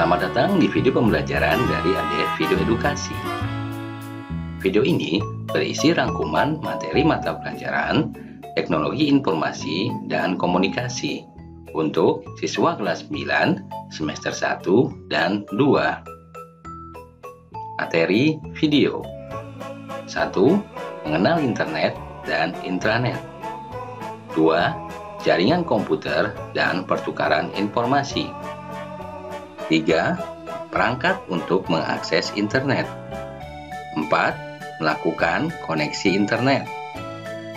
Selamat datang di video pembelajaran dari ADF Video Edukasi. Video ini berisi rangkuman materi mata pelajaran Teknologi Informasi dan Komunikasi untuk siswa kelas 9 semester 1 dan 2. Materi video. 1. Mengenal internet dan intranet. 2. Jaringan komputer dan pertukaran informasi. 3. Perangkat untuk mengakses internet. 4. Melakukan koneksi internet.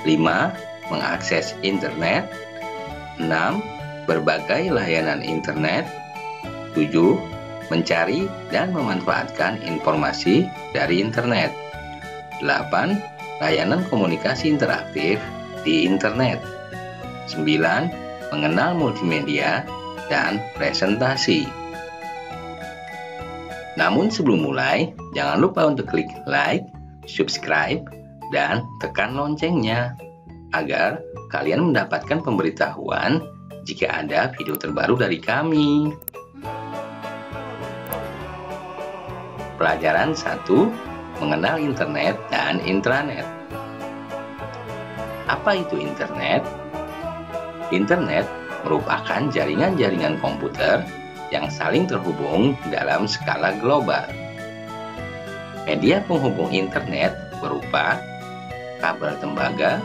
5. Mengakses internet. 6. Berbagai layanan internet. 7. Mencari dan memanfaatkan informasi dari internet. 8. Layanan komunikasi interaktif di internet. 9. Mengenal multimedia dan presentasi. Namun sebelum mulai, jangan lupa untuk klik like, subscribe, dan tekan loncengnya agar kalian mendapatkan pemberitahuan jika ada video terbaru dari kami. Pelajaran 1. Mengenal internet dan intranet. Apa itu internet? Internet merupakan jaringan-jaringan komputer yang saling terhubung dalam skala global. Media penghubung internet berupa kabel tembaga,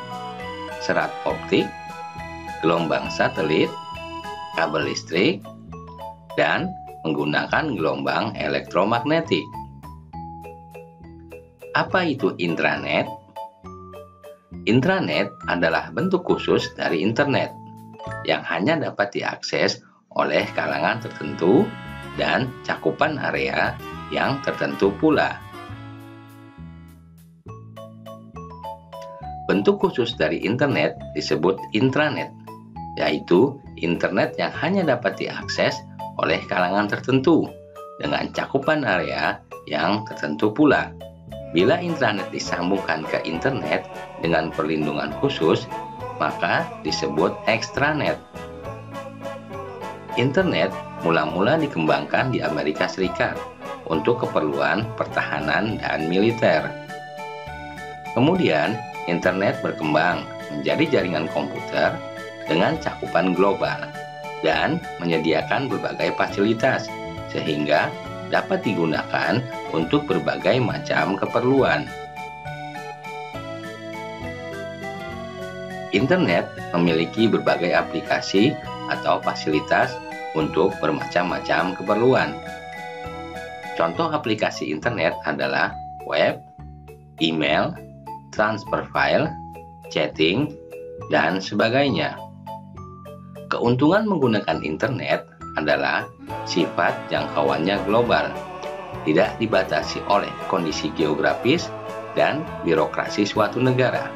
serat optik, gelombang satelit, kabel listrik, dan menggunakan gelombang elektromagnetik. Apa itu intranet? Intranet adalah bentuk khusus dari internet yang hanya dapat diakses oleh kalangan tertentu dan cakupan area yang tertentu pula. Bentuk khusus dari internet disebut intranet, yaitu internet yang hanya dapat diakses oleh kalangan tertentu dengan cakupan area yang tertentu pula. Bila intranet disambungkan ke internet dengan perlindungan khusus, maka disebut ekstranet. Internet mula-mula dikembangkan di Amerika Serikat untuk keperluan pertahanan dan militer. Kemudian, internet berkembang menjadi jaringan komputer dengan cakupan global dan menyediakan berbagai fasilitas sehingga dapat digunakan untuk berbagai macam keperluan. Internet memiliki berbagai aplikasi atau fasilitas untuk bermacam-macam keperluan. Contoh aplikasi internet adalah web, email, transfer file, chatting, dan sebagainya. Keuntungan menggunakan internet adalah sifat jangkauannya global, tidak dibatasi oleh kondisi geografis dan birokrasi suatu negara.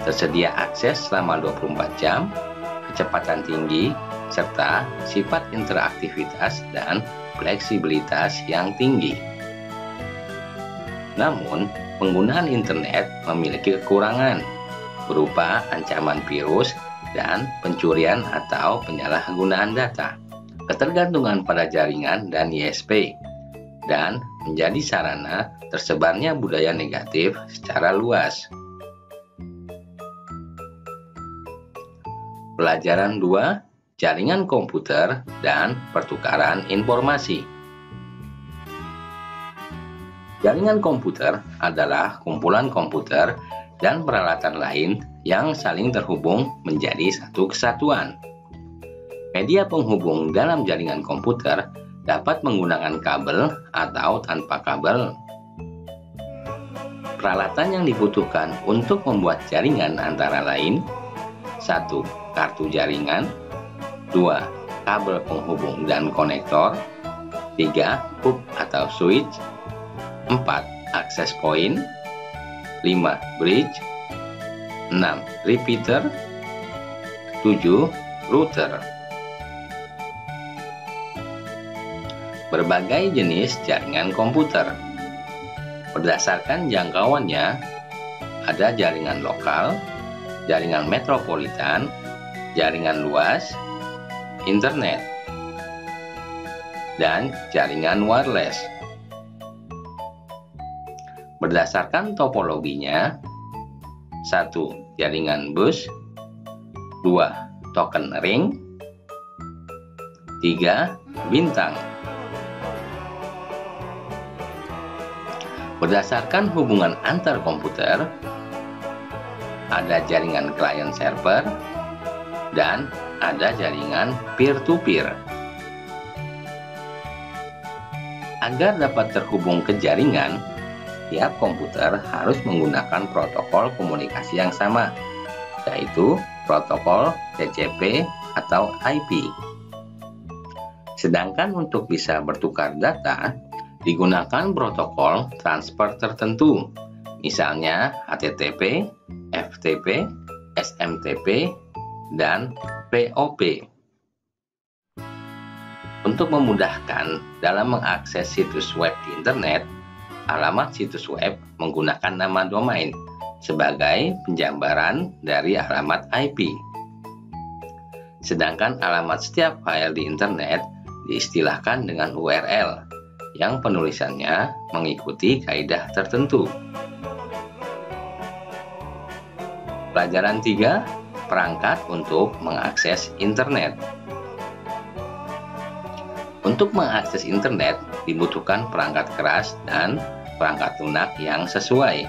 Tersedia akses selama 24 jam, kecepatan tinggi, serta sifat interaktivitas dan fleksibilitas yang tinggi. Namun, penggunaan internet memiliki kekurangan berupa ancaman virus dan pencurian atau penyalahgunaan data, ketergantungan pada jaringan dan ISP, dan menjadi sarana tersebarnya budaya negatif secara luas. Pelajaran 2. Jaringan komputer dan pertukaran informasi. Jaringan komputer adalah kumpulan komputer dan peralatan lain yang saling terhubung menjadi satu kesatuan. Media penghubung dalam jaringan komputer dapat menggunakan kabel atau tanpa kabel. Peralatan yang dibutuhkan untuk membuat jaringan antara lain: 1. Kartu jaringan. 2. Kabel penghubung dan konektor. 3. Hub atau switch. 4. Access point. 5. Bridge. 6. Repeater. 7. Router. Berbagai jenis jaringan komputer. Berdasarkan jangkauannya, ada jaringan lokal, jaringan metropolitan, jaringan luas, internet. dan jaringan wireless. Berdasarkan topologinya, 1. Jaringan bus, 2. Token ring, 3. Bintang. Berdasarkan hubungan antar komputer, ada jaringan client server dan ada jaringan peer-to-peer. Agar dapat terhubung ke jaringan, tiap komputer harus menggunakan protokol komunikasi yang sama, yaitu protokol TCP atau IP. Sedangkan untuk bisa bertukar data, digunakan protokol transfer tertentu, misalnya HTTP, FTP, SMTP, dan POP. Untuk memudahkan dalam mengakses situs web di internet, alamat situs web menggunakan nama domain sebagai penjambaran dari alamat IP. Sedangkan alamat setiap file di internet diistilahkan dengan URL yang penulisannya mengikuti kaidah tertentu. Pelajaran 3, perangkat untuk mengakses internet. Untuk mengakses internet dibutuhkan perangkat keras dan perangkat lunak yang sesuai.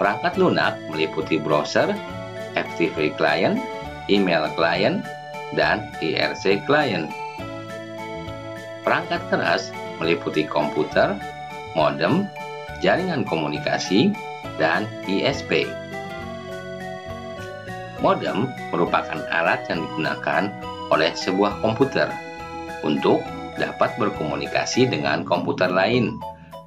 Perangkat lunak meliputi browser, FTP client, email client, dan IRC client. Perangkat keras meliputi komputer, modem, jaringan komunikasi, dan ISP. Modem merupakan alat yang digunakan oleh sebuah komputer untuk dapat berkomunikasi dengan komputer lain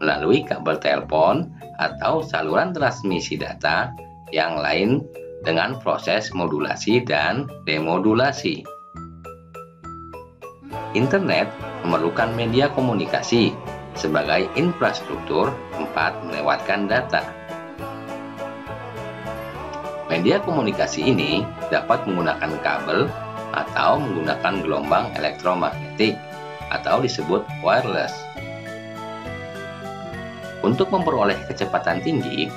melalui kabel telepon atau saluran transmisi data yang lain dengan proses modulasi dan demodulasi. Internet memerlukan media komunikasi sebagai infrastruktur tempat melewatkan data. Media komunikasi ini dapat menggunakan kabel atau menggunakan gelombang elektromagnetik atau disebut wireless. Untuk memperoleh kecepatan tinggi,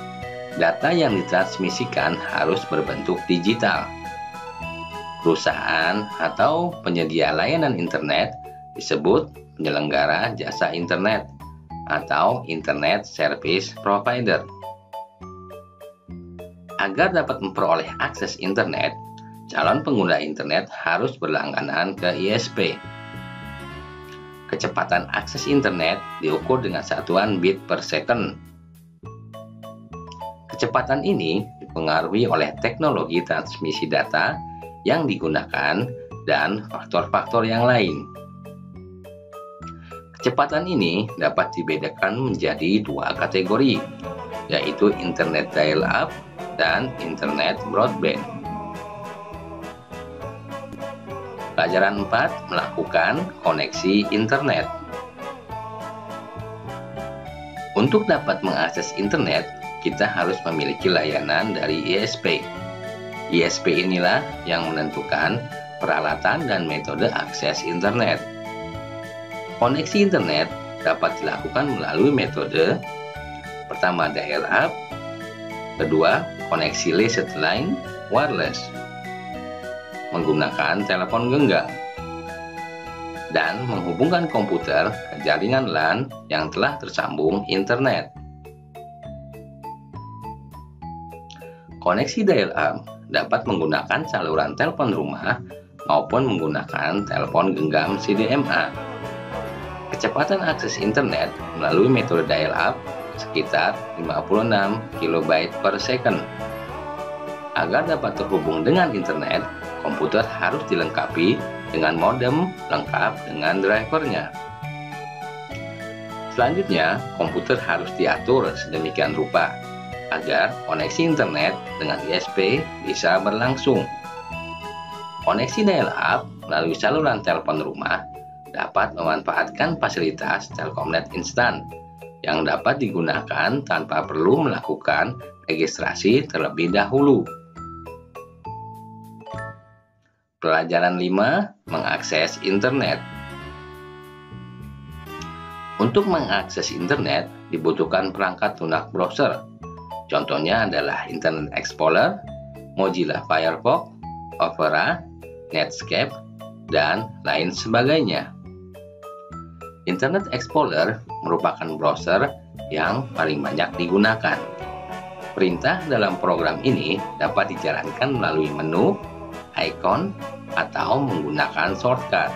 data yang ditransmisikan harus berbentuk digital. Perusahaan atau penyedia layanan internet disebut penyelenggara jasa internet atau Internet Service Provider. Agar dapat memperoleh akses internet, calon pengguna internet harus berlangganan ke ISP. Kecepatan akses internet diukur dengan satuan bit per second. Kecepatan ini dipengaruhi oleh teknologi transmisi data yang digunakan dan faktor-faktor yang lain. Kecepatan ini dapat dibedakan menjadi dua kategori, yaitu internet dial-up dan internet broadband. Pelajaran 4, melakukan koneksi internet. Untuk dapat mengakses internet, kita harus memiliki layanan dari ISP. ISP inilah yang menentukan peralatan dan metode akses internet. Koneksi internet dapat dilakukan melalui metode pertama dial-up, kedua koneksi leased line wireless menggunakan telepon genggam, dan menghubungkan komputer ke jaringan LAN yang telah tersambung internet. Koneksi dial-up dapat menggunakan saluran telepon rumah maupun menggunakan telepon genggam CDMA. Kecepatan akses internet melalui metode dial-up sekitar 56 KB per second. Agar dapat terhubung dengan internet, komputer harus dilengkapi dengan modem lengkap dengan drivernya. Selanjutnya, komputer harus diatur sedemikian rupa agar koneksi internet dengan ISP bisa berlangsung. Koneksi dial-up melalui saluran telepon rumah dapat memanfaatkan fasilitas Telkomnet instan yang dapat digunakan tanpa perlu melakukan registrasi terlebih dahulu. Pelajaran 5, mengakses internet. Untuk mengakses internet dibutuhkan perangkat lunak browser. Contohnya adalah Internet Explorer, Mozilla Firefox, Opera, Netscape, dan lain sebagainya. Internet Explorer merupakan browser yang paling banyak digunakan. Perintah dalam program ini dapat dijalankan melalui menu, icon, atau menggunakan shortcut.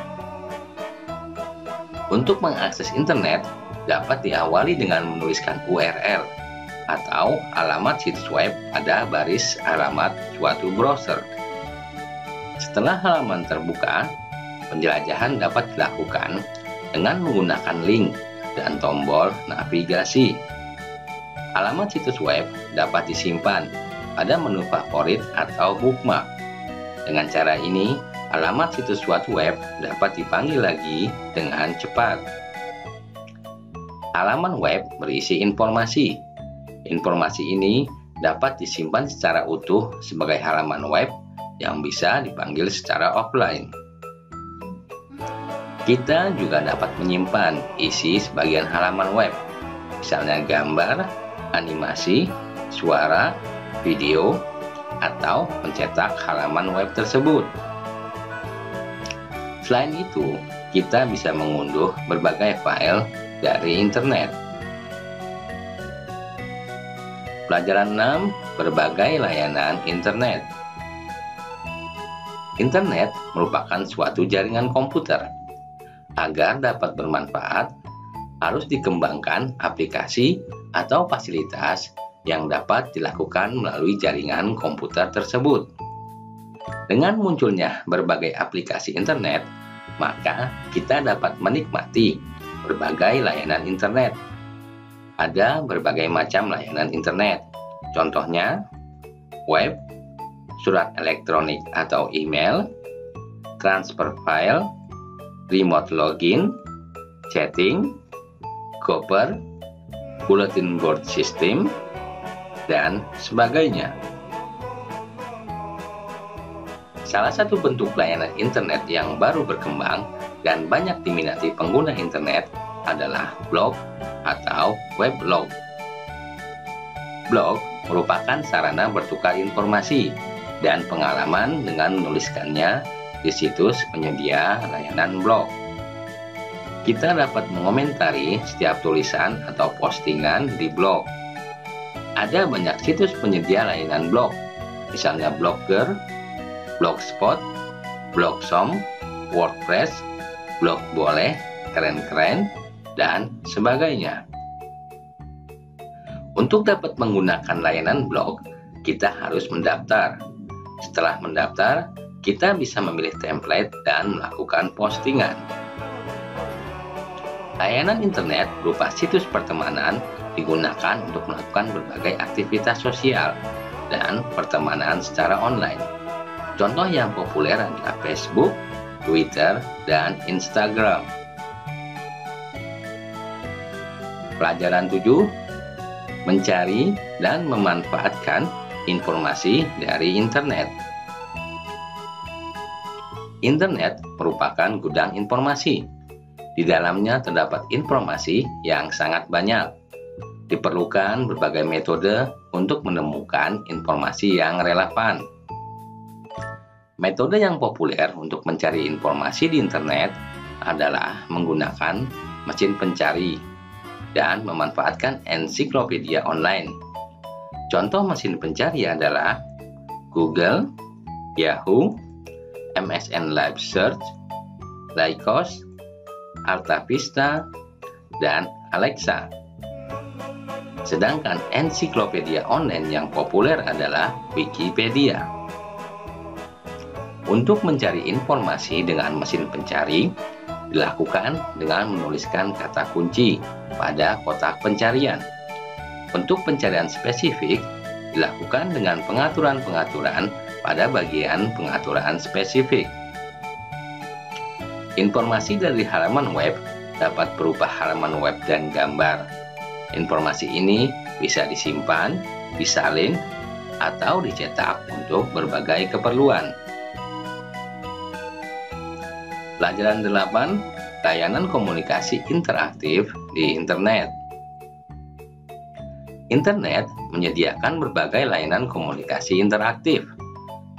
Untuk mengakses internet, dapat diawali dengan menuliskan URL atau alamat situs web pada baris alamat suatu browser. Setelah halaman terbuka, penjelajahan dapat dilakukan dengan menggunakan link dan tombol navigasi. Alamat situs web dapat disimpan pada menu favorit atau bookmark. Dengan cara ini, alamat situs suatu web dapat dipanggil lagi dengan cepat. Halaman web berisi informasi. Informasi ini dapat disimpan secara utuh sebagai halaman web yang bisa dipanggil secara offline. Kita juga dapat menyimpan isi sebagian halaman web, misalnya gambar, animasi, suara, video, atau mencetak halaman web tersebut. Selain itu, kita bisa mengunduh berbagai file dari internet. Pelajaran 6. Berbagai layanan internet. Internet merupakan suatu jaringan komputer. Agar dapat bermanfaat, harus dikembangkan aplikasi atau fasilitas yang dapat dilakukan melalui jaringan komputer tersebut. Dengan munculnya berbagai aplikasi internet, maka kita dapat menikmati berbagai layanan internet. Ada berbagai macam layanan internet, contohnya web, surat elektronik atau email, transfer file, remote login, chatting, koper, bulletin board system, dan sebagainya. Salah satu bentuk layanan internet yang baru berkembang dan banyak diminati pengguna internet adalah blog atau weblog. Blog merupakan sarana bertukar informasi dan pengalaman dengan menuliskannya di situs penyedia layanan blog. Kita dapat mengomentari setiap tulisan atau postingan di blog. Ada banyak situs penyedia layanan blog, misalnya Blogger, Blogspot, Blogsom, WordPress, Blog Boleh, Keren-Keren, dan sebagainya. Untuk dapat menggunakan layanan blog, kita harus mendaftar. Setelah mendaftar, kita bisa memilih template dan melakukan postingan. Layanan internet berupa situs pertemanan digunakan untuk melakukan berbagai aktivitas sosial dan pertemanan secara online. Contoh yang populer adalah Facebook, Twitter, dan Instagram. Pelajaran 7. Mencari dan memanfaatkan informasi dari internet. Internet merupakan gudang informasi. Di dalamnya terdapat informasi yang sangat banyak. Diperlukan berbagai metode untuk menemukan informasi yang relevan. Metode yang populer untuk mencari informasi di internet adalah menggunakan mesin pencari dan memanfaatkan ensiklopedia online. Contoh mesin pencari adalah Google, Yahoo, MSN Live Search, Lycos, AltaVista, dan Alexa. Sedangkan ensiklopedia online yang populer adalah Wikipedia. Untuk mencari informasi dengan mesin pencari, dilakukan dengan menuliskan kata kunci pada kotak pencarian. Untuk pencarian spesifik, dilakukan dengan pengaturan-pengaturan pada bagian pengaturan spesifik. Informasi dari halaman web dapat berupa halaman web dan gambar. Informasi ini bisa disimpan, disalin, atau dicetak untuk berbagai keperluan. Pelajaran 8, layanan komunikasi interaktif di internet. Internet menyediakan berbagai layanan komunikasi interaktif.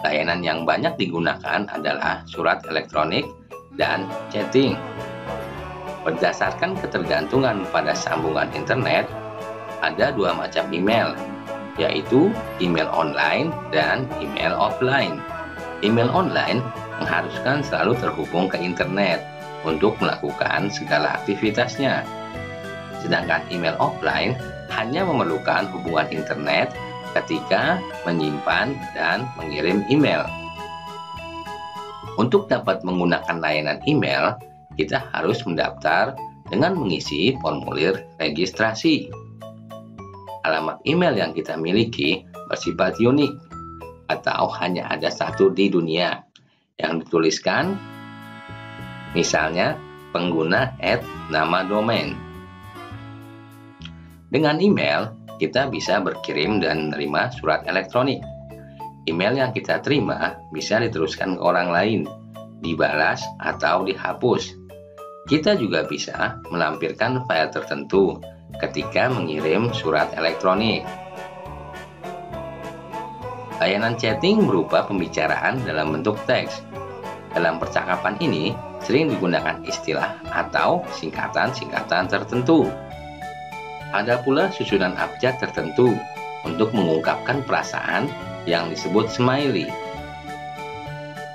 Layanan yang banyak digunakan adalah surat elektronik dan chatting. Berdasarkan ketergantungan pada sambungan internet, ada dua macam email, yaitu email online dan email offline. Email online mengharuskan selalu terhubung ke internet untuk melakukan segala aktivitasnya. Sedangkan email offline hanya memerlukan hubungan internet ketika menyimpan dan mengirim email. Untuk dapat menggunakan layanan email, kita harus mendaftar dengan mengisi formulir registrasi. Alamat email yang kita miliki bersifat unik atau hanya ada satu di dunia yang dituliskan, misalnya pengguna @nama domain. Dengan email, kita bisa berkirim dan menerima surat elektronik. Email yang kita terima bisa diteruskan ke orang lain, dibalas atau dihapus. Kita juga bisa melampirkan file tertentu ketika mengirim surat elektronik. Layanan chatting berupa pembicaraan dalam bentuk teks. Dalam percakapan ini sering digunakan istilah atau singkatan-singkatan tertentu. Ada pula susunan abjad tertentu untuk mengungkapkan perasaan yang disebut smiley.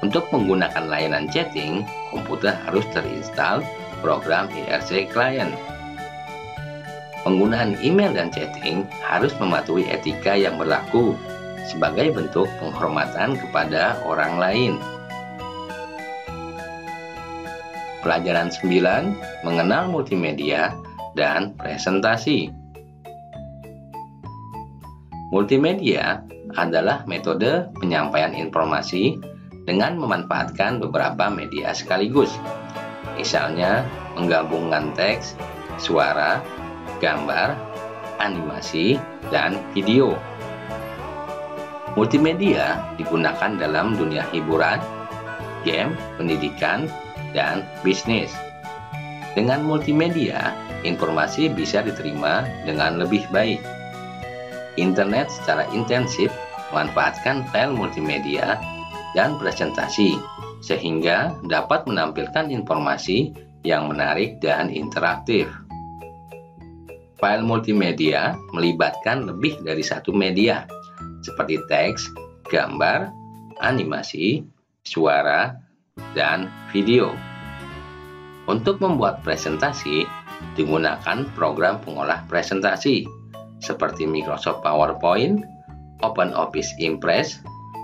Untuk menggunakan layanan chatting, komputer harus terinstall program IRC Client. Penggunaan email dan chatting harus mematuhi etika yang berlaku sebagai bentuk penghormatan kepada orang lain. Pelajaran 9, mengenal multimedia dan presentasi. Multimedia adalah metode penyampaian informasi dengan memanfaatkan beberapa media sekaligus. Misalnya, menggabungkan teks, suara, gambar, animasi, dan video. Multimedia digunakan dalam dunia hiburan, game, pendidikan, dan bisnis. Dengan multimedia, informasi bisa diterima dengan lebih baik. Internet secara intensif memanfaatkan file multimedia dan presentasi, sehingga dapat menampilkan informasi yang menarik dan interaktif. File multimedia melibatkan lebih dari satu media, seperti teks, gambar, animasi, suara, dan video. Untuk membuat presentasi, digunakan program pengolah presentasi, seperti Microsoft PowerPoint, OpenOffice Impress,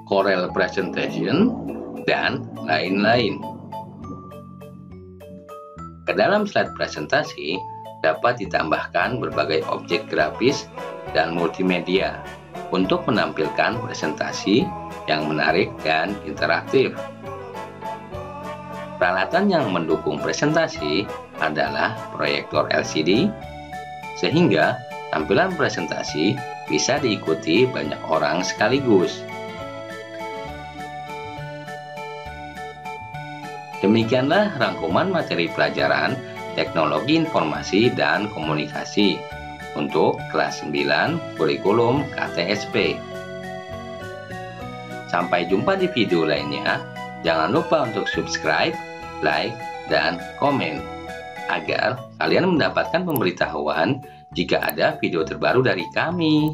Corel Presentation, dan lain-lain. Ke dalam slide presentasi, dapat ditambahkan berbagai objek grafis dan multimedia untuk menampilkan presentasi yang menarik dan interaktif. Peralatan yang mendukung presentasi adalah proyektor LCD, sehingga tampilan presentasi bisa diikuti banyak orang sekaligus. Demikianlah rangkuman materi pelajaran Teknologi Informasi dan Komunikasi untuk kelas 9 kurikulum KTSP. Sampai jumpa di video lainnya. Jangan lupa untuk subscribe, like, dan komen agar kalian mendapatkan pemberitahuan jika ada video terbaru dari kami.